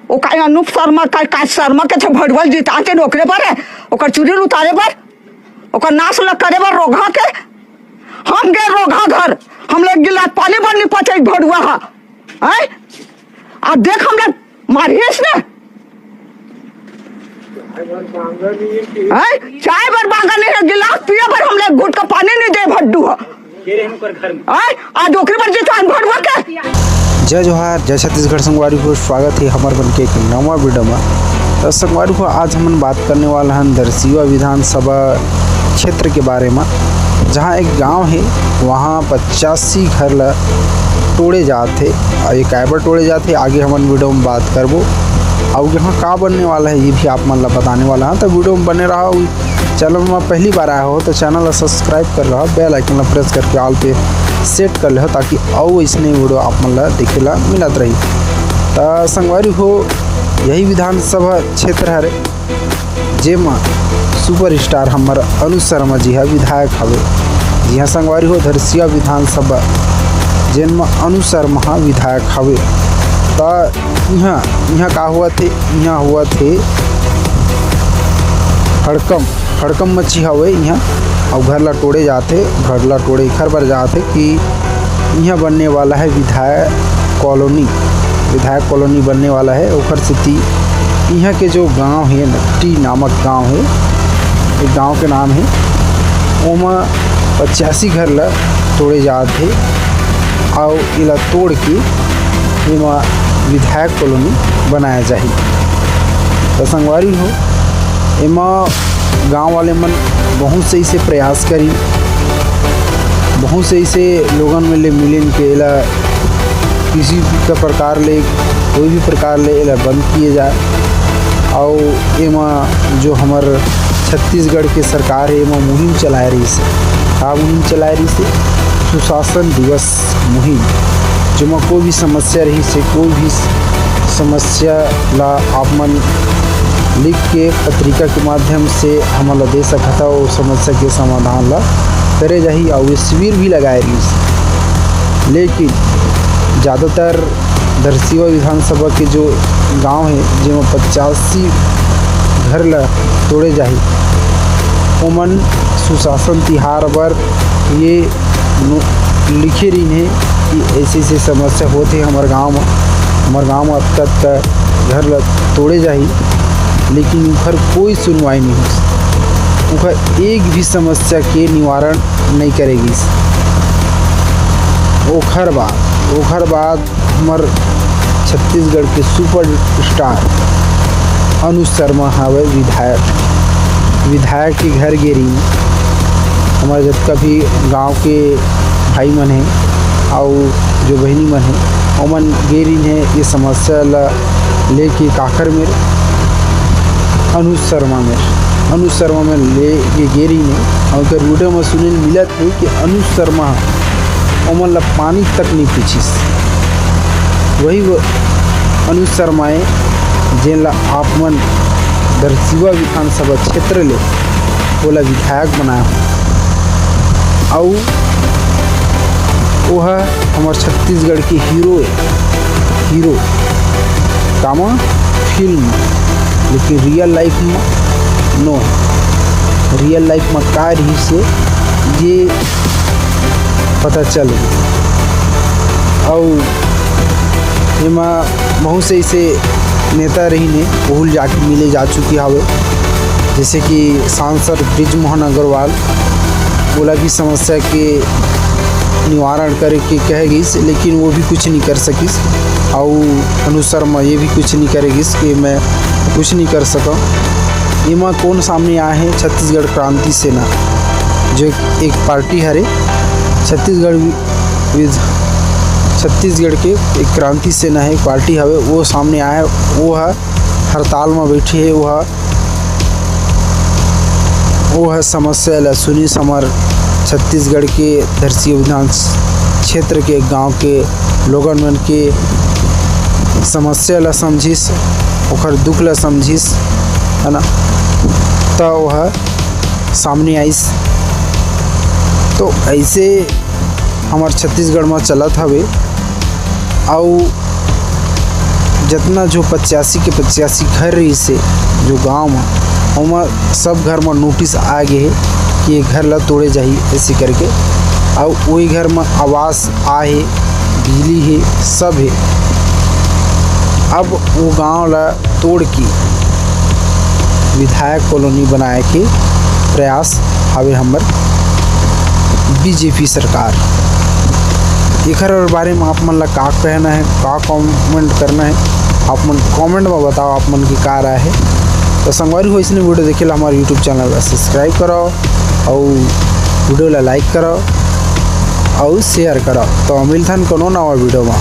वो का अनूप शर्मा का शर्मा के थे भड़वल जिताते नौकरे पर है ओकर चुड़ैल उतारे पर ओकर नाश लग करे पर रोघा के हम गए रोघा घर हम लोग गिलास पानी बन नहीं पचे भड़ुआ है आ देख हम लोग मारियस ने चाय बर बांगा नहीं गिलास पिए पर हम लोग घुट का पानी नहीं दे भड्डू आज ओकरे पर जितान भड़ुआ के। जय जोहार, जय छत्तीसगढ़। संगवारी को स्वागत है हमारे बन के एक नवा वीडियो में। तो संगवारी को आज हम बात करने वाला हैं दरसिवा विधानसभा क्षेत्र के बारे में, जहां एक गांव है वहां 85 घर तोड़े जाते और एक कायबर तोड़े जाते। आगे हम वीडियो में बात करबो और यहाँ का बनने वाला है ये भी आप मन ला बताने वाला है। तो वीडियो में बने रहा। चैनल में पहली बार आया हो तो चैनल सब्सक्राइब कर रहा, बेल आइकन प्रेस करके ऑल पे सेट कर ले ताकि और इसने वीडियो आप मन ला देखेला मिलत रही। तो संगवारी हो यही विधानसभा क्षेत्र है जेमा सुपर स्टार हमार अनुज शर्मा जी है विधायक हवे। जी हाँ संगवारी हो दरसिवा विधानसभा जेनमा अनुज शर्मा विधायक हवे। तो यहाँ का हुआ थे, यहाँ हुआ थे हड़कम मच्छी हवे यहाँ और घर ला तोड़े जाते, घर ला तोड़े घर पर जाते कि यहाँ बनने वाला है विधायक कॉलोनी बनने वाला है। ओखर स्थिति यहाँ के जो गांव है नट्टी नामक गांव है, एक गांव के नाम है, ओमा 85 घर ला तोड़े जाते और इला तोड़ के एमा विधायक कॉलोनी बनाया जाए। तो संगवारी हो एमा गांव वाले मन बहुत से इसे प्रयास करी, बहुत से इसे लोगन में ले मिलन के इला किसी का प्रकार ले कोई भी प्रकार ले इला बंद किए जाए। और एमा जो हमार छत्तीसगढ़ के सरकार है एमा मुहिम चलाए रही से, मुहिम चलाए रही से सुशासन दिवस मुहिम, जो में कोई भी समस्या रही से कोई भी समस्या ला आप मन लिख के पत्रिका के माध्यम से हमारा दे सकता था, वो समस्या के समाधान ला करे जाही और शिविर भी लगाए रही। लेकिन ज़्यादातर दरसिवा विधानसभा के जो गांव है जिसमें 85 घर ला तोड़े जाही, ओमन सुशासन तिहार पर ये लिखे रही है कि ऐसी ऐसी समस्या होती है हमारे गांव में अब तक घर ला तोड़े जाही, लेकिन उखर कोई सुनवाई नहीं हो, उखर एक भी समस्या के निवारण नहीं करेगी। ओखर बाद हमार छत्तीसगढ़ के सुपर स्टार अनुज शर्मा हवे विधायक के घर गेरी हमारे जब कभी गांव के भाई मन है और जो बहनी मन है ओमन गेरी है ये समस्या ला लेके काकर में अनुज शर्मा में ले ये गेरी ने और वीडियो में सुने मिलत है कि अनुज शर्मा ओमन ला पानी तक नहीं पूछिस। वही वो अनुज शर्माए जेन ला आप मन दरसिवा विधानसभा क्षेत्र ले बोला विधायक बनाया और वह हमारे छत्तीसगढ़ के हीरो कामा फिल्म, लेकिन रियल लाइफ में नो, रियल लाइफ में का रही से ये पता चल गई। और एमा बहुत से ऐसे नेता रही ने बहुल जाके मिले जा चुकी हवे, जैसे कि सांसद ब्रिजमोहन अग्रवाल बोला की समस्या के निवारण करे के कह गई, लेकिन वो भी कुछ नहीं कर सकीस। और अनुज शर्मा ये भी कुछ नहीं करेगी कि मैं कुछ नहीं कर सका। इमा कौन सामने आए हैं छत्तीसगढ़ क्रांति सेना, जो एक पार्टी हरे छत्तीसगढ़ के एक क्रांति सेना है, एक पार्टी हवे, वो सामने आया है। वो है हड़ताल में बैठी है, वो है समस्या ला सुनी हमार छत्तीसगढ़ के दरसिवा विधान क्षेत्र के गांव के लोगन मन के समस्या ला समझिस, ओकर दुख ला समझिस, है ना। तो वह सामने आइस। तो ऐसे हमार छत्तीसगढ़ में चलत हवे। और जितना जो 85 के 85 घर रही से जो गांव में ओमा सब घर में नोटिस आ गए है कि ये घर ला तोड़े जाही ऐसे करके। और वही घर में आवास आए, बिजली है, सब है। अब वो गांव ला तोड़ के विधायक कॉलोनी बनाए के प्रयास हवे हमर बीजेपी सरकार। एकर बारे में आप मन ला का कहना है, का कमेंट करना है, आप मन कमेंट में बताओ आप मन की का राय है। तो संगवारी हो इसने वीडियो देखे हमारे यूट्यूब चैनल ला सब्सक्राइब करो और वीडियो ला लाइक करो और शेयर करो। तो मिलथन कोनो नवा वीडियो में।